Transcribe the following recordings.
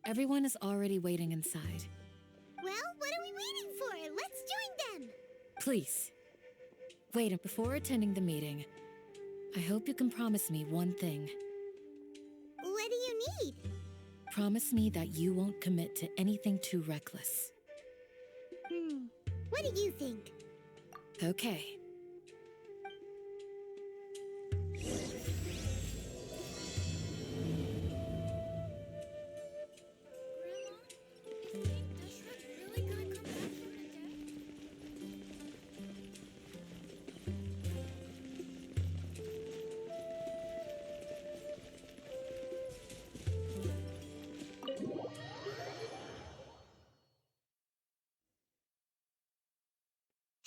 Everyone is already waiting inside. Well, what are we waiting for? Let's join them! Please. Wait, before attending the meeting, I hope you can promise me one thing. What do you need? Promise me that you won't commit to anything too reckless. What do you think? Okay.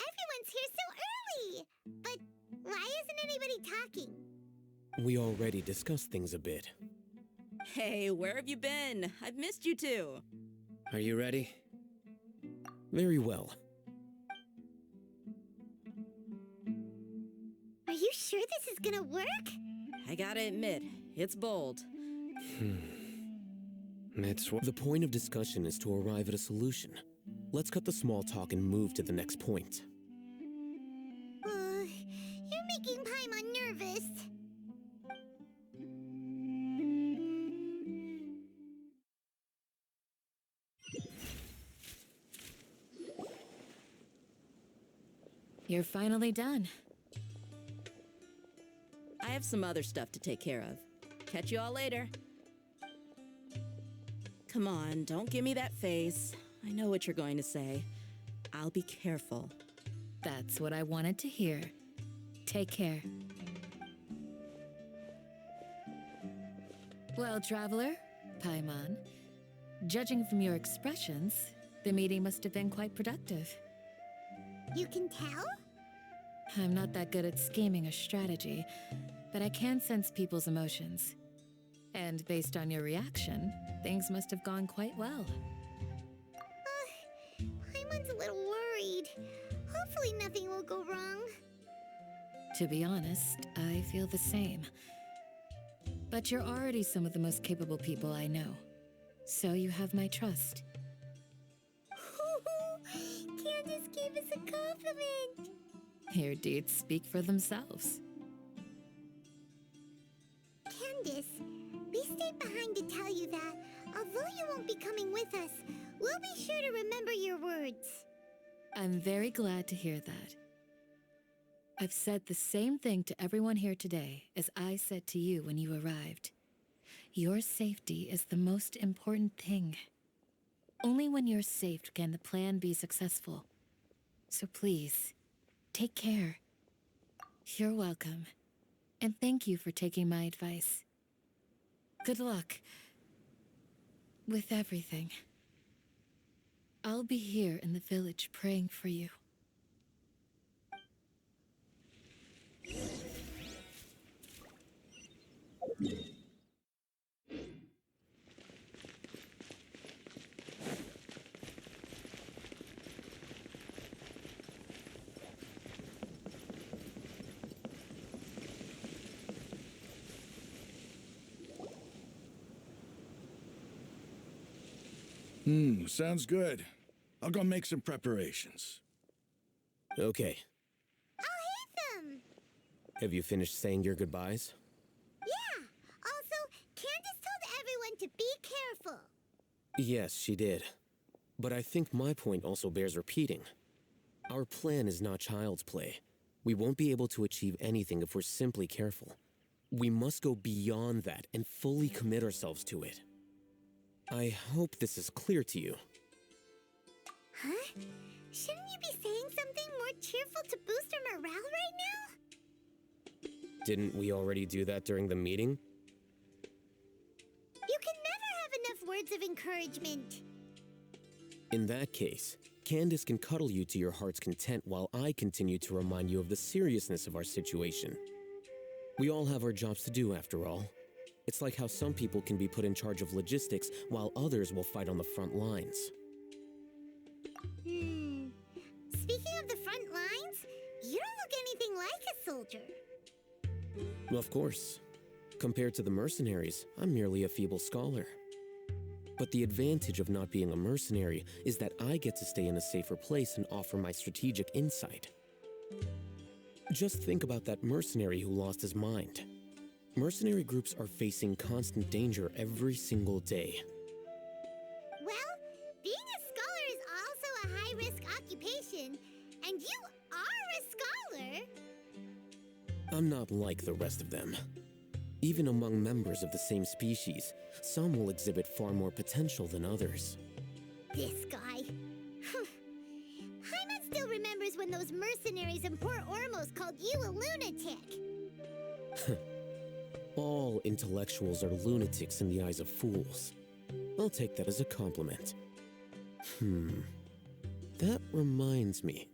Everyone's here so early! But why isn't anybody talking? We already discussed things a bit. Hey, where have you been? I've missed you too. Are you ready? Very well. Are you sure this is gonna work? I gotta admit, it's bold. The point of discussion is to arrive at a solution. Let's cut the small talk and move to the next point. You're making Paimon nervous. You're finally done. I have some other stuff to take care of. Catch you all later. Come on, don't give me that face. I know what you're going to say. I'll be careful. That's what I wanted to hear. Take care. Well, traveler, Paimon, judging from your expressions, the meeting must have been quite productive. You can tell? I'm not that good at scheming or strategy, but I can sense people's emotions. And based on your reaction, things must have gone quite well. Paimon's a little worried. Hopefully nothing will go wrong. To be honest, I feel the same. But you're already some of the most capable people I know. So you have my trust. Candace gave us a compliment! Your deeds speak for themselves. Candace, we stayed behind to tell you that, although you won't be coming with us, we'll be sure to remember your words. I'm very glad to hear that. I've said the same thing to everyone here today as I said to you when you arrived. Your safety is the most important thing. Only when you're safe can the plan be successful. So please, take care. You're welcome. And thank you for taking my advice. Good luck with everything. I'll be here in the village praying for you. Sounds good. I'll go make some preparations. Okay. I'll hit them! Have you finished saying your goodbyes? Yeah! Also, Candace told everyone to be careful. Yes, she did. But I think my point also bears repeating. Our plan is not child's play. We won't be able to achieve anything if we're simply careful. We must go beyond that and fully commit ourselves to it. I hope this is clear to you. Huh? Shouldn't you be saying something more cheerful to boost our morale right now? Didn't we already do that during the meeting? You can never have enough words of encouragement. In that case, Candace can cuddle you to your heart's content while I continue to remind you of the seriousness of our situation. We all have our jobs to do after all. It's like how some people can be put in charge of logistics while others will fight on the front lines. Speaking of the front lines, you don't look anything like a soldier. Of course. Compared to the mercenaries, I'm merely a feeble scholar. But the advantage of not being a mercenary is that I get to stay in a safer place and offer my strategic insight. Just think about that mercenary who lost his mind. Mercenary groups are facing constant danger every single day. Well, being a scholar is also a high-risk occupation, and you are a scholar. I'm not like the rest of them. Even among members of the same species, some will exhibit far more potential than others. This guy. Paimon still remembers when those mercenaries in Port Ormos called you a lunatic. All intellectuals are lunatics in the eyes of fools. I'll take that as a compliment. That reminds me.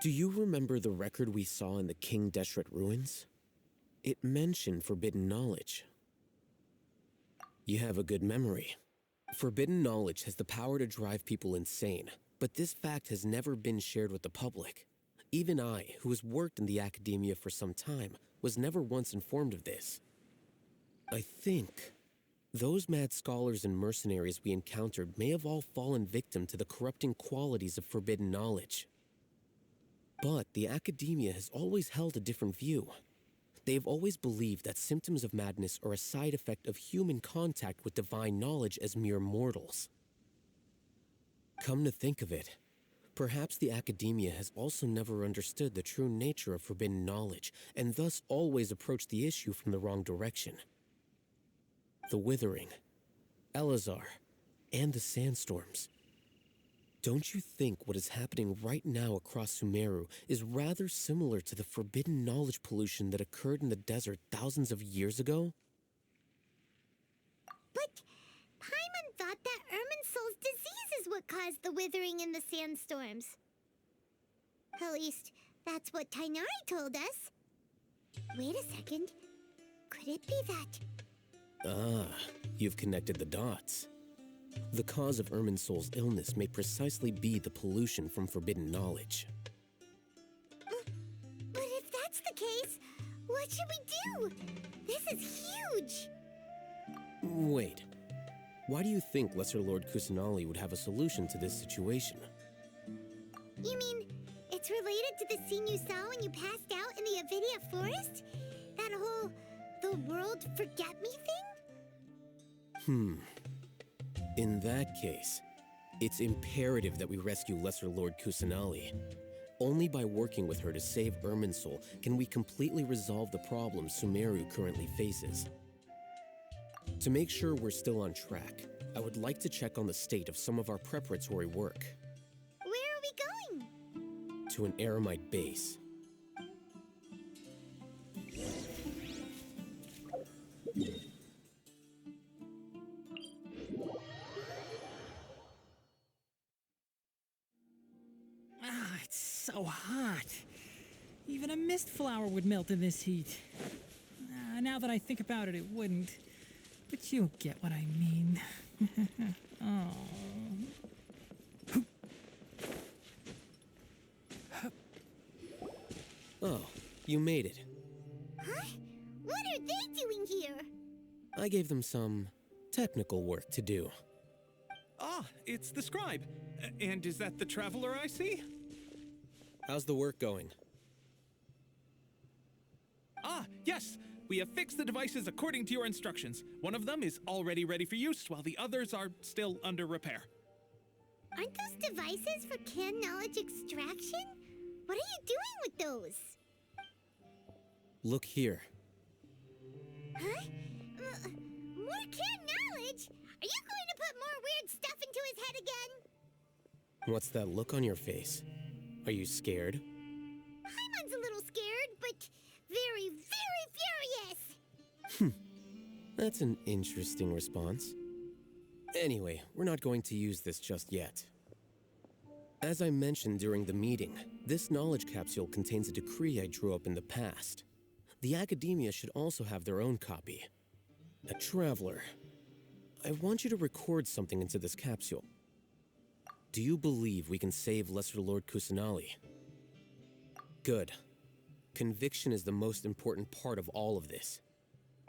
Do you remember the record we saw in the King Deshret ruins? It mentioned forbidden knowledge. You have a good memory. Forbidden knowledge has the power to drive people insane, but this fact has never been shared with the public. Even I, who has worked in the academia for some time, was never once informed of this. I think those mad scholars and mercenaries we encountered may have all fallen victim to the corrupting qualities of forbidden knowledge. But the academia has always held a different view. They have always believed that symptoms of madness are a side effect of human contact with divine knowledge as mere mortals. Come to think of it, perhaps the academia has also never understood the true nature of forbidden knowledge, and thus always approached the issue from the wrong direction. The Withering, Elazar, and the sandstorms. Don't you think what is happening right now across Sumeru is rather similar to the forbidden knowledge pollution that occurred in the desert thousands of years ago? But Paimon thought that Irminsul's disease is what caused the withering and the sandstorms. At least, that's what Tainari told us. Wait a second. Could it be that? Ah, you've connected the dots. The cause of Irminsul's illness may precisely be the pollution from forbidden knowledge. But if that's the case, what should we do? This is huge! Wait. Why do you think Lesser Lord Kusanali would have a solution to this situation? You mean, it's related to the scene you saw when you passed out in the Avidia forest? That whole, the world forget me thing? In that case, it's imperative that we rescue Lesser Lord Kusanali. Only by working with her to save Irminsul can we completely resolve the problems Sumeru currently faces. To make sure we're still on track, I would like to check on the state of some of our preparatory work. Where are we going? To an Eremite base. It's so hot. Even a mist flower would melt in this heat. Now that I think about it, it wouldn't. But you'll get what I mean. Oh, you made it. Huh? What are they doing here? I gave them some technical work to do. Ah, it's the scribe. And is that the traveler I see? How's the work going? Ah, yes! We have fixed the devices according to your instructions. One of them is already ready for use, while the others are still under repair. Aren't those devices for canned knowledge extraction? What are you doing with those? Look here. Huh? More canned knowledge? Are you going to put more weird stuff into his head again? What's that look on your face? Are you scared? Paimon's a little scared, but very, very furious! That's an interesting response. Anyway, we're not going to use this just yet. As I mentioned during the meeting, this knowledge capsule contains a decree I drew up in the past. The academia should also have their own copy. A traveler. I want you to record something into this capsule. Do you believe we can save Lesser Lord Kusanali? Good. Conviction is the most important part of all of this.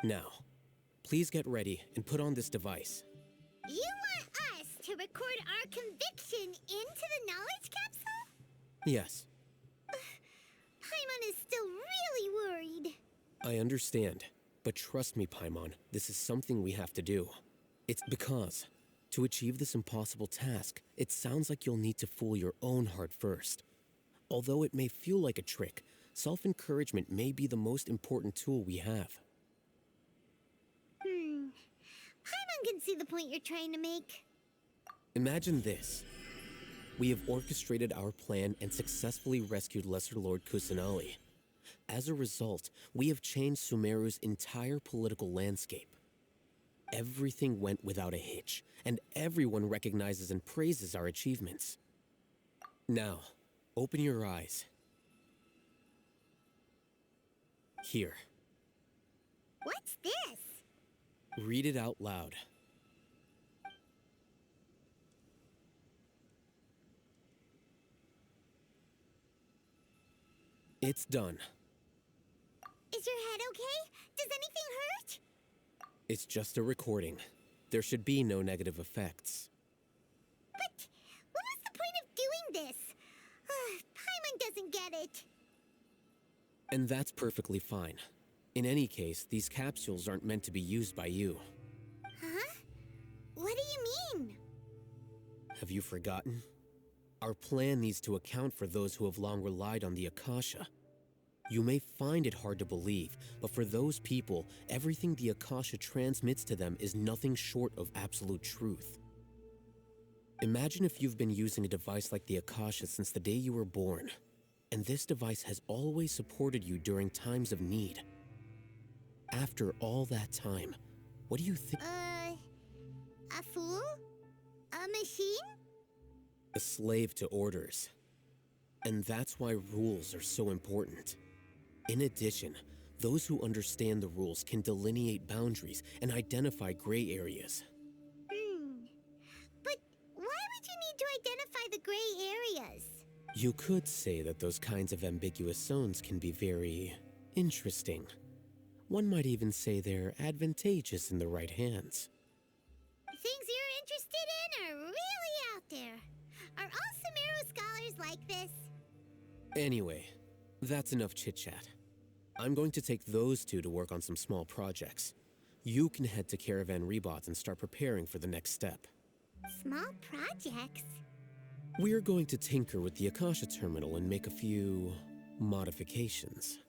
Now, please get ready and put on this device. You want us to record our conviction into the knowledge capsule? Yes, Paimon is still really worried. I understand. But trust me, Paimon, this is something we have to do. It's because, to achieve this impossible task, it sounds like you'll need to fool your own heart first. Although it may feel like a trick, self-encouragement may be the most important tool we have. Paimon can see the point you're trying to make. Imagine this. We have orchestrated our plan and successfully rescued Lesser Lord Kusanali. As a result, we have changed Sumeru's entire political landscape. Everything went without a hitch, and everyone recognizes and praises our achievements. Now, open your eyes. Here, What's this? read it out loud. It's done. Is your head okay? Does anything hurt? It's just a recording. There should be no negative effects. But what was the point of doing this? Paimon doesn't get it. And that's perfectly fine. In any case, these capsules aren't meant to be used by you. Huh? What do you mean? Have you forgotten? Our plan needs to account for those who have long relied on the Akasha. You may find it hard to believe, but for those people, everything the Akasha transmits to them is nothing short of absolute truth. Imagine if you've been using a device like the Akasha since the day you were born, and this device has always supported you during times of need. After all that time, what do you think? A fool? A machine? A slave to orders. And that's why rules are so important. In addition, those who understand the rules can delineate boundaries and identify gray areas. But why would you need to identify the gray areas? You could say that those kinds of ambiguous zones can be very interesting. One might even say they're advantageous in the right hands. Things you're interested in are really out there. Are all Sumeru scholars like this? Anyway, that's enough chit-chat. I'm going to take those two to work on some small projects. You can head to Caravan Rebot and start preparing for the next step. Small projects? We're going to tinker with the Akasha terminal and make a few modifications.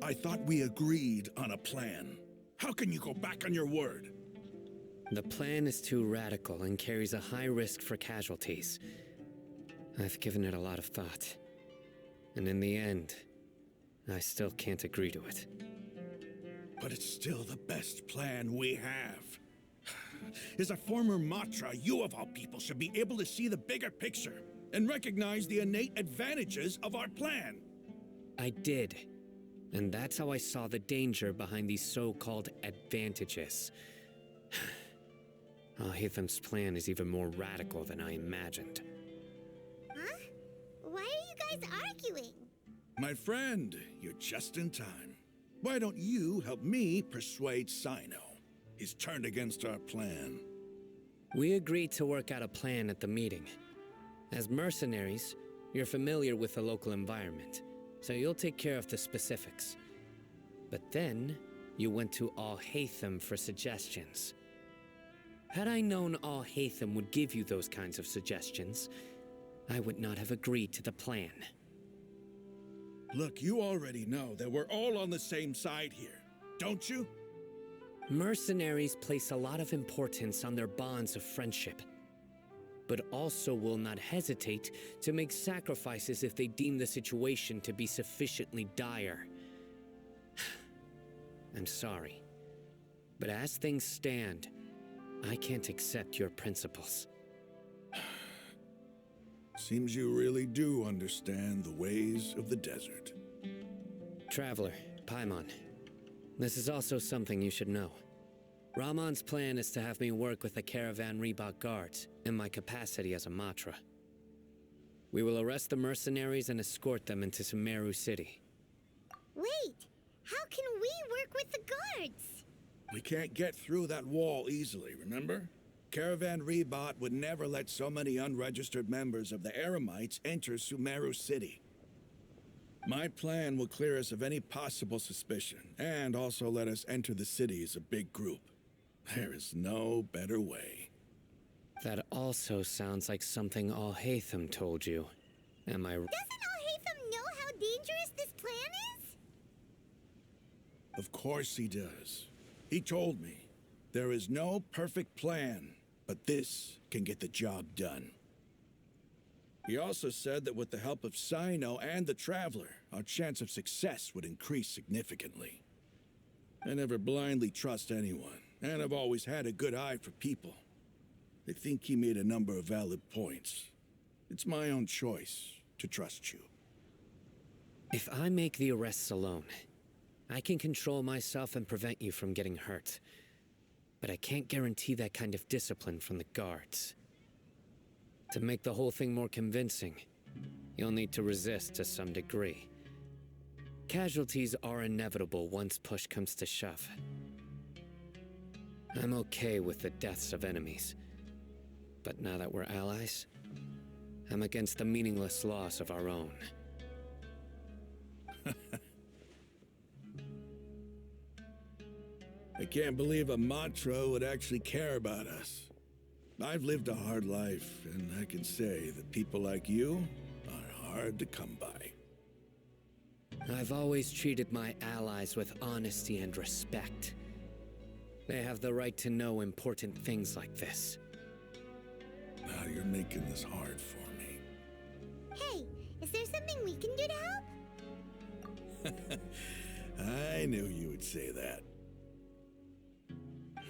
I thought we agreed on a plan. How can you go back on your word? The plan is too radical and carries a high risk for casualties. I've given it a lot of thought. And in the end, I still can't agree to it. But it's still the best plan we have. As a former Matra, you of all people should be able to see the bigger picture and recognize the innate advantages of our plan. I did. And that's how I saw the danger behind these so-called advantages. Al-Hitham's plan is even more radical than I imagined. Huh? Why are you guys arguing? My friend, you're just in time. Why don't you help me persuade Sino? He's turned against our plan. We agreed to work out a plan at the meeting. As mercenaries, you're familiar with the local environment, so you'll take care of the specifics. But then, you went to Al-Haytham for suggestions. Had I known Al-Haytham would give you those kinds of suggestions, I would not have agreed to the plan. Look, you already know that we're all on the same side here, don't you? Mercenaries place a lot of importance on their bonds of friendship, but also will not hesitate to make sacrifices if they deem the situation to be sufficiently dire. I'm sorry, but as things stand, I can't accept your principles. Seems you really do understand the ways of the desert. Traveler, Paimon, This is also something you should know. Rahman's plan is to have me work with the Caravan Reebok guards in my capacity as a Matra. We will arrest the mercenaries and escort them into Sumeru City. Wait, how can we work with the guards? We can't get through that wall easily, remember? Caravan Reebok would never let so many unregistered members of the Eremites enter Sumeru City. My plan will clear us of any possible suspicion, and also let us enter the city as a big group. There is no better way. That also sounds like something Al-Haytham told you. Am I... Doesn't Al-Haytham know how dangerous this plan is? Of course he does. He told me, there is no perfect plan, but this can get the job done. He also said that with the help of Sino and the Traveler, our chance of success would increase significantly. I never blindly trust anyone, and I've always had a good eye for people. I think he made a number of valid points. It's my own choice to trust you. If I make the arrests alone, I can control myself and prevent you from getting hurt. But I can't guarantee that kind of discipline from the guards. To make the whole thing more convincing, you'll need to resist to some degree. Casualties are inevitable once push comes to shove. I'm okay with the deaths of enemies. But now that we're allies, I'm against the meaningless loss of our own. I can't believe a Matra would actually care about us. I've lived a hard life, and I can say that people like you are hard to come by. I've always treated my allies with honesty and respect. They have the right to know important things like this. Now you're making this hard for me. Hey, is there something we can do to help? I knew you would say that.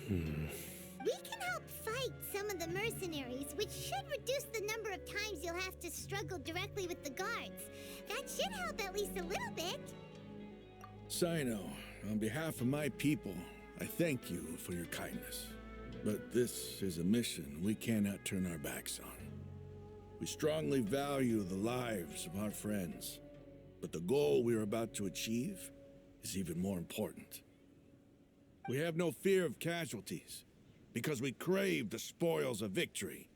We can help fight some of the mercenaries, which should reduce the number of times you'll have to struggle directly with the guards. That should help at least a little bit. Sino, on behalf of my people, I thank you for your kindness. But this is a mission we cannot turn our backs on. We strongly value the lives of our friends, but the goal we are about to achieve is even more important. We have no fear of casualties, because we crave the spoils of victory.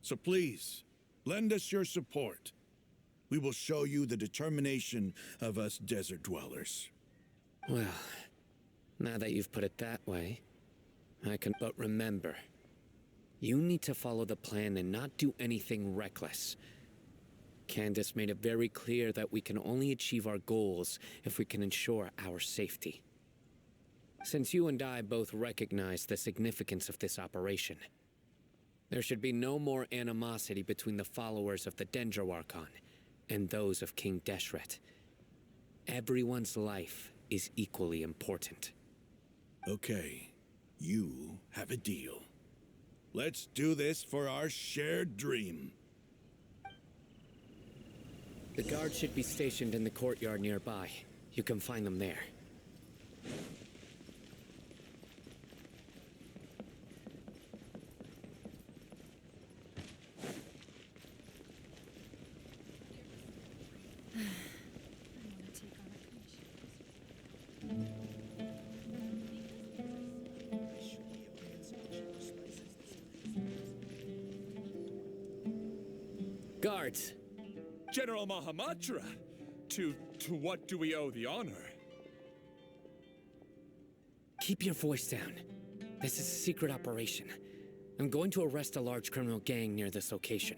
So please, lend us your support. We will show you the determination of us desert dwellers. Well, now that you've put it that way, I can but remember. You need to follow the plan and not do anything reckless. Candace made it very clear that we can only achieve our goals if we can ensure our safety. Since you and I both recognize the significance of this operation, there should be no more animosity between the followers of the Dendro Archon and those of King Deshret. Everyone's life is equally important. Okay, you have a deal. Let's do this for our shared dream. The guards should be stationed in the courtyard nearby. You can find them there. Guards! General Mahamatra! To what do we owe the honor? Keep your voice down. This is a secret operation. I'm going to arrest a large criminal gang near this location.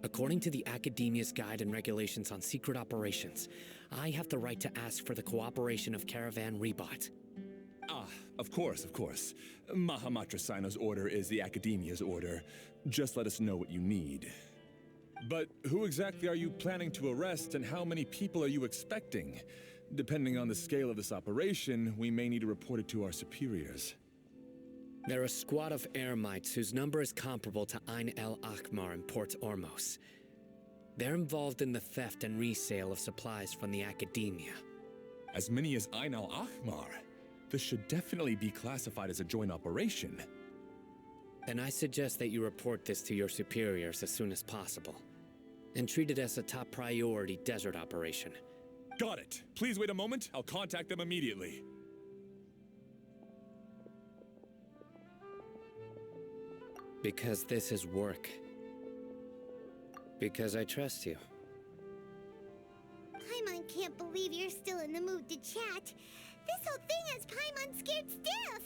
According to the Academia's Guide and Regulations on Secret Operations, I have the right to ask for the cooperation of Caravan Reebok. Ah, of course. Mahamatra Sino's order is the Academia's order. Just let us know what you need. But who exactly are you planning to arrest, and how many people are you expecting? Depending on the scale of this operation, we may need to report it to our superiors. They're a squad of Eremites whose number is comparable to Ain el Akhmar in Port Ormos. They're involved in the theft and resale of supplies from the Academia. As many as Ain al Akhmar? This should definitely be classified as a joint operation. And I suggest that you report this to your superiors as soon as possible. And treat it as a top priority desert operation. Got it. Please wait a moment. I'll contact them immediately. Because this is work. Because I trust you. Paimon can't believe you're still in the mood to chat. This whole thing has Paimon scared stiff.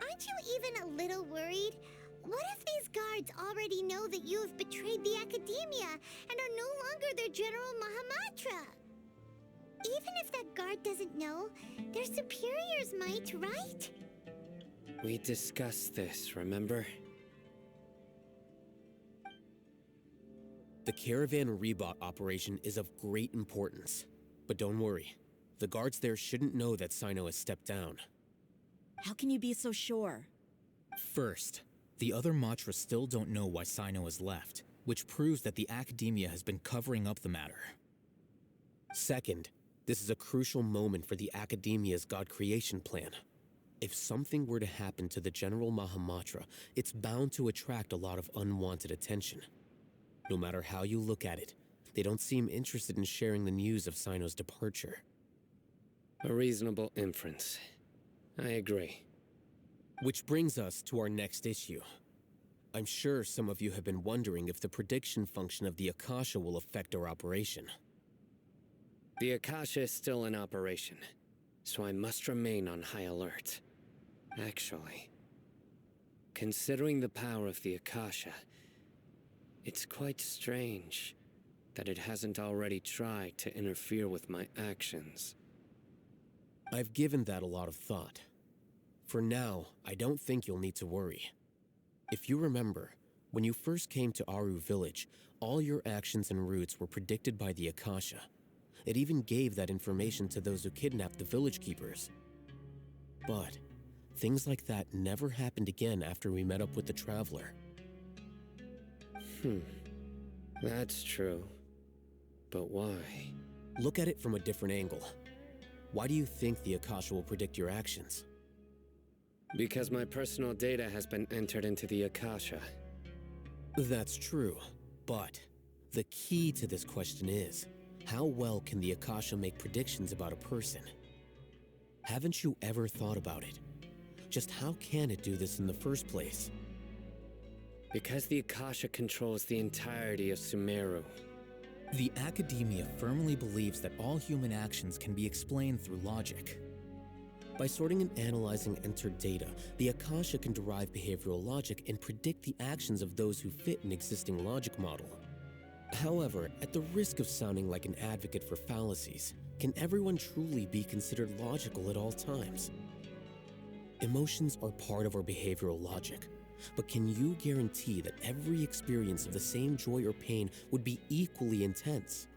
Aren't you even a little worried? What if these guards already know that you have betrayed the Academia and are no longer their General Mahamatra? Even if that guard doesn't know, their superiors might, right? We discussed this, remember? The Caravan Rebot operation is of great importance. But don't worry, the guards there shouldn't know that Sino has stepped down. How can you be so sure? First, the other Matra still don't know why Sino has left, which proves that the Academia has been covering up the matter. Second, this is a crucial moment for the Academia's God creation plan. If something were to happen to the General Mahamatra, it's bound to attract a lot of unwanted attention. No matter how you look at it, they don't seem interested in sharing the news of Sino's departure. A reasonable inference. I agree. Which brings us to our next issue. I'm sure some of you have been wondering if the prediction function of the Akasha will affect our operation. The Akasha is still in operation, so I must remain on high alert. Actually, considering the power of the Akasha, it's quite strange that it hasn't already tried to interfere with my actions. I've given that a lot of thought. For now, I don't think you'll need to worry. If you remember, when you first came to Aru Village, all your actions and routes were predicted by the Akasha. It even gave that information to those who kidnapped the village keepers. But things like that never happened again after we met up with the Traveler. That's true. But why? Look at it from a different angle. Why do you think the Akasha will predict your actions? Because my personal data has been entered into the Akasha. That's true, but the key to this question is, how well can the Akasha make predictions about a person? Haven't you ever thought about it? Just how can it do this in the first place? Because the Akasha controls the entirety of Sumeru. The Academia firmly believes that all human actions can be explained through logic. By sorting and analyzing entered data, the Akasha can derive behavioral logic and predict the actions of those who fit an existing logic model. However, at the risk of sounding like an advocate for fallacies, can everyone truly be considered logical at all times? Emotions are part of our behavioral logic, but can you guarantee that every experience of the same joy or pain would be equally intense?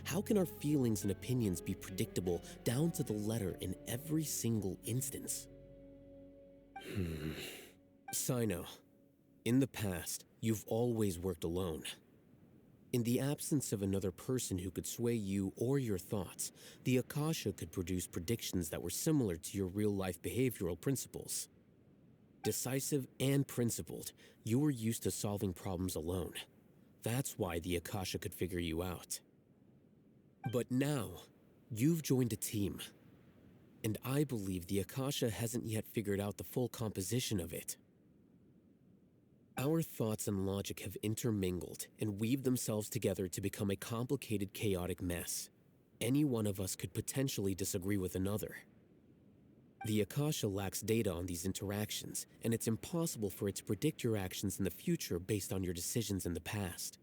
How can our feelings and opinions be predictable down to the letter in every single instance? Sino, in the past, you've always worked alone. In the absence of another person who could sway you or your thoughts, the Akasha could produce predictions that were similar to your real-life behavioral principles. Decisive and principled, you were used to solving problems alone. That's why the Akasha could figure you out. But now, you've joined a team. And I believe the Akasha hasn't yet figured out the full composition of it. Our thoughts and logic have intermingled and weaved themselves together to become a complicated, chaotic mess. Any one of us could potentially disagree with another. The Akasha lacks data on these interactions, and it's impossible for it to predict your actions in the future based on your decisions in the past.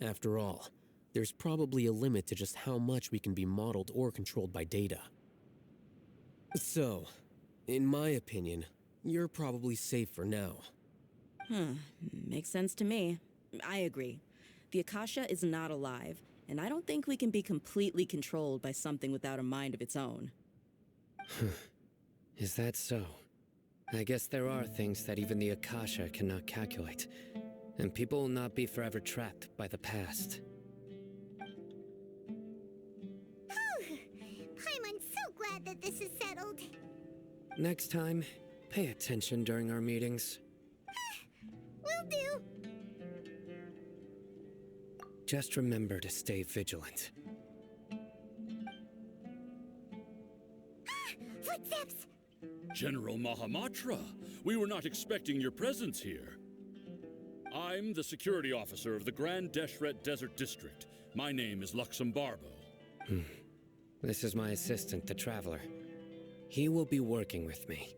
After all, there's probably a limit to just how much we can be modeled or controlled by data. So, in my opinion, you're probably safe for now. Makes sense to me. I agree. The Akasha is not alive, and I don't think we can be completely controlled by something without a mind of its own. Is that so? I guess there are things that even the Akasha cannot calculate, and people will not be forever trapped by the past. Paimon's so glad that this is settled. Next time, pay attention during our meetings. Will do. Just remember to stay vigilant. Footsteps! General Mahamatra, we were not expecting your presence here. I'm the security officer of the Grand Deshret Desert District. My name is Luxembarbo. This is my assistant, the Traveler. He will be working with me.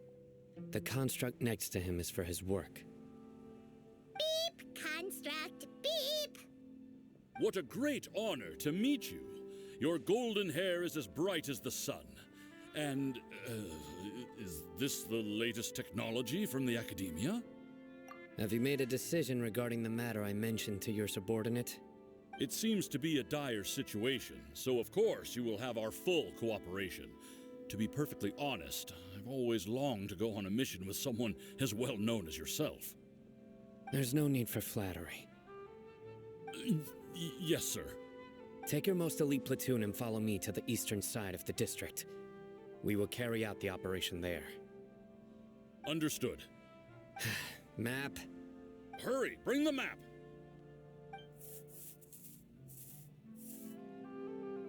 The construct next to him is for his work. Beep! Construct, beep! What a great honor to meet you. Your golden hair is as bright as the sun. And, is this the latest technology from the Academia? Have you made a decision regarding the matter I mentioned to your subordinate? It seems to be a dire situation, so of course you will have our full cooperation. To be perfectly honest, I've always longed to go on a mission with someone as well known as yourself. There's no need for flattery. Yes, sir. Take your most elite platoon and follow me to the eastern side of the district. We will carry out the operation there. Understood. Map. Hurry, bring the map!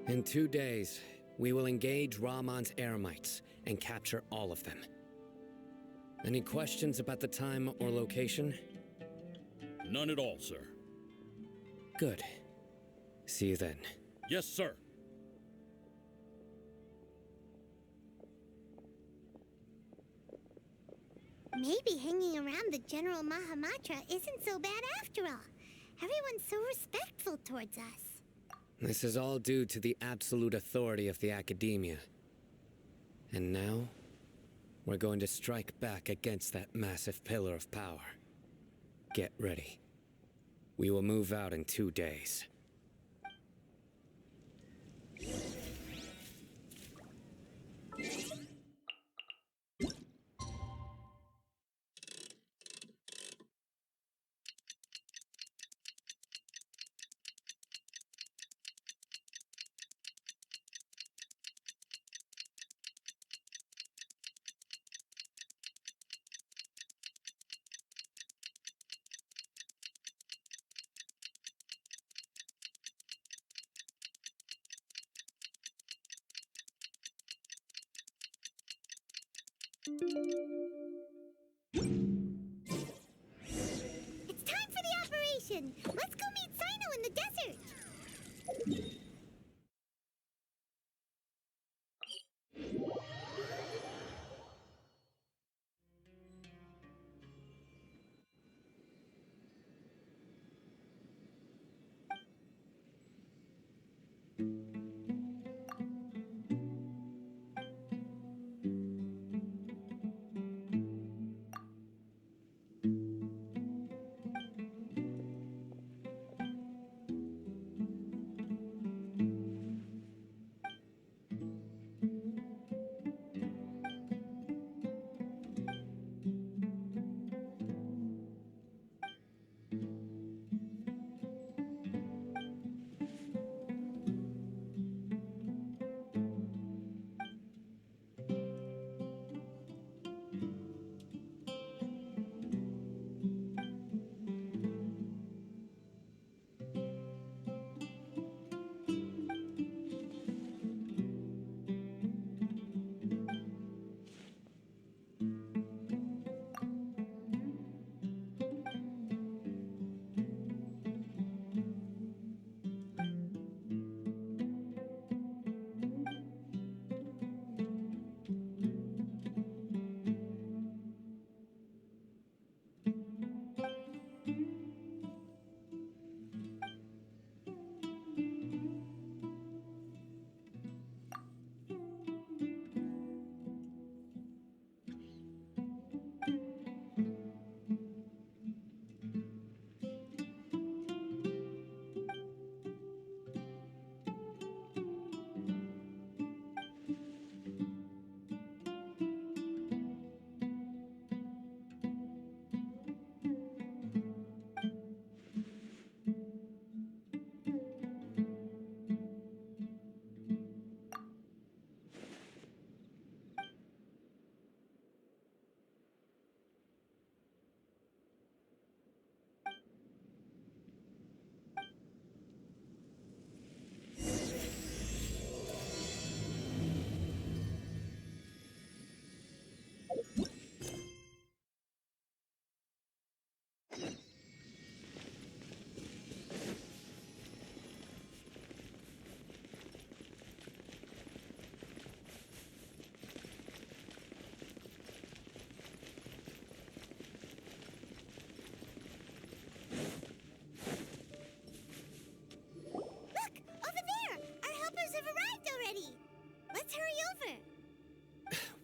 In 2 days, we will engage Rahman's Eremites and capture all of them. Any questions about the time or location? None at all, sir. Good. See you then. Yes, sir. Maybe hanging around the General Mahamatra isn't so bad after all. Everyone's so respectful towards us. This is all due to the absolute authority of the Academia. And now, we're going to strike back against that massive pillar of power. Get ready. We will move out in 2 days. It's time for the operation! Let's go meet Sino in the desert!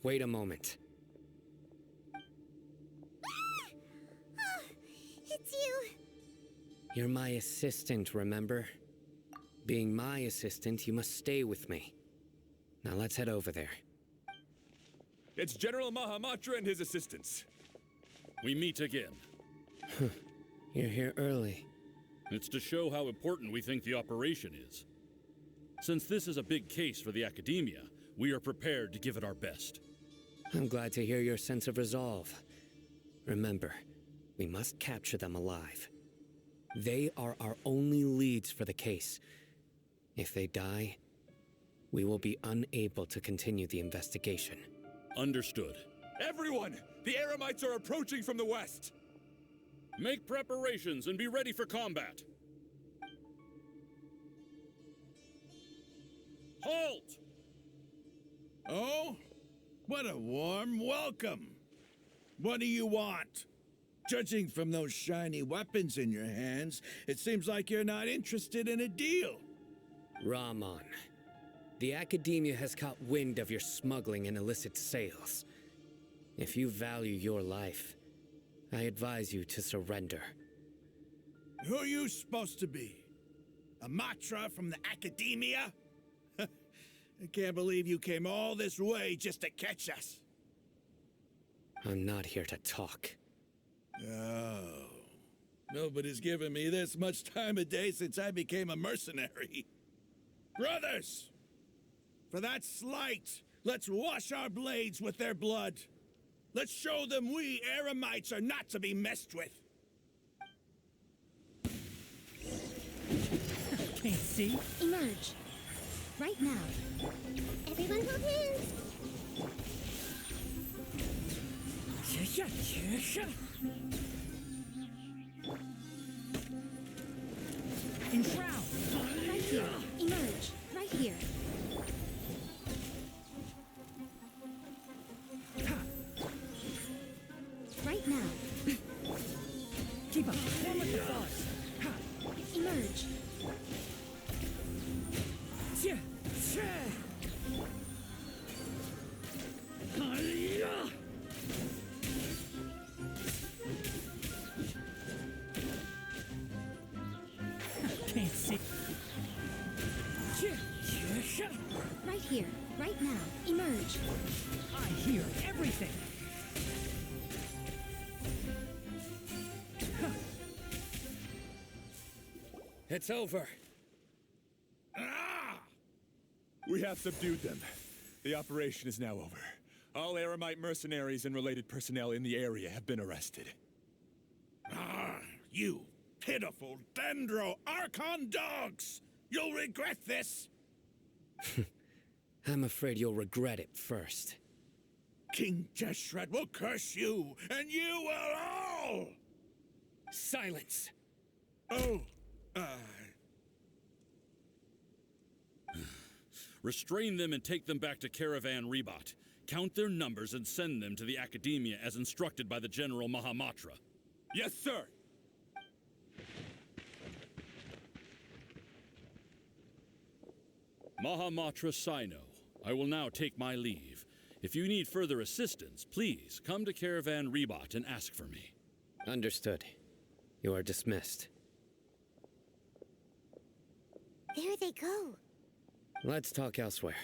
wait a moment. Oh, it's you. You're my assistant, remember? Being my assistant, you must stay with me. Now let's head over there. It's General Mahamatra and his assistants. We meet again. You're here early. It's to show how important we think the operation is. Since this is a big case for the Academia, we are prepared to give it our best. I'm glad to hear your sense of resolve. Remember, we must capture them alive. They are our only leads for the case. If they die, we will be unable to continue the investigation. Understood. Everyone! The Eremites are approaching from the west! Make preparations and be ready for combat. Halt! Oh? What a warm welcome. What do you want? Judging from those shiny weapons in your hands, it seems like you're not interested in a deal. Rahman, the Academia has caught wind of your smuggling and illicit sales. If you value your life, I advise you to surrender. Who are you supposed to be? A Matra from the Academia? I can't believe you came all this way just to catch us. I'm not here to talk. Oh. Nobody's given me this much time of day since I became a mercenary. Brothers! For that slight, let's wash our blades with their blood. Let's show them we Eremites are not to be messed with. Can't see. Emerge. Right now. Everyone hold hands. Enshroud. Right here. Emerge. Right here. Right now. Keep up. Form with the force. Emerge. Can't see. Right here. Right now. Emerge. I hear everything. It's over. Ah! We have subdued them. The operation is now over. All Eremite mercenaries and related personnel in the area have been arrested. Ah, you pitiful Dendro Archon dogs! You'll regret this! I'm afraid you'll regret it first. King Jeshred will curse you, and you will all! Silence! Oh, Restrain them and take them back to Caravan Rebot. Count their numbers and send them to the Academia as instructed by the General Mahamatra. Yes, sir! Mahamatra Sino, I will now take my leave. If you need further assistance, please come to Caravan Rebot and ask for me. Understood. You are dismissed. There they go. Let's talk elsewhere.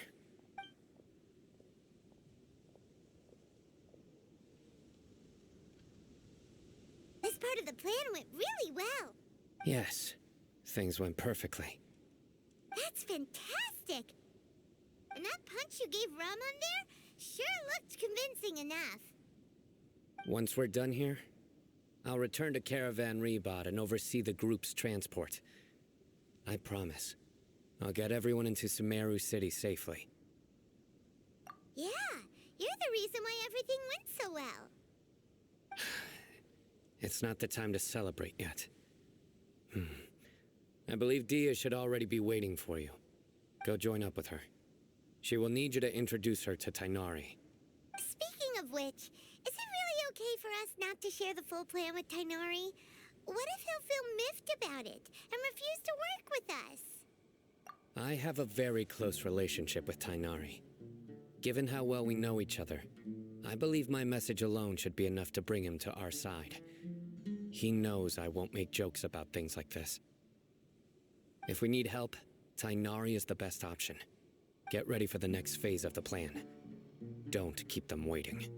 This part of the plan went really well. Yes, things went perfectly. That's fantastic. And that punch you gave Ramon there sure looked convincing enough. Once we're done here, I'll return to Caravan Rebot and oversee the group's transport. I promise. I'll get everyone into Sumeru City safely. Yeah, you're the reason why everything went so well. It's not the time to celebrate yet. I believe Dia should already be waiting for you. Go join up with her. She will need you to introduce her to Tainari. Speaking of which, is it really okay for us not to share the full plan with Tainari? What if he'll feel miffed about it and refuse to work with us? I have a very close relationship with Tainari. Given how well we know each other, I believe my message alone should be enough to bring him to our side. He knows I won't make jokes about things like this. If we need help, Tainari is the best option. Get ready for the next phase of the plan. Don't keep them waiting.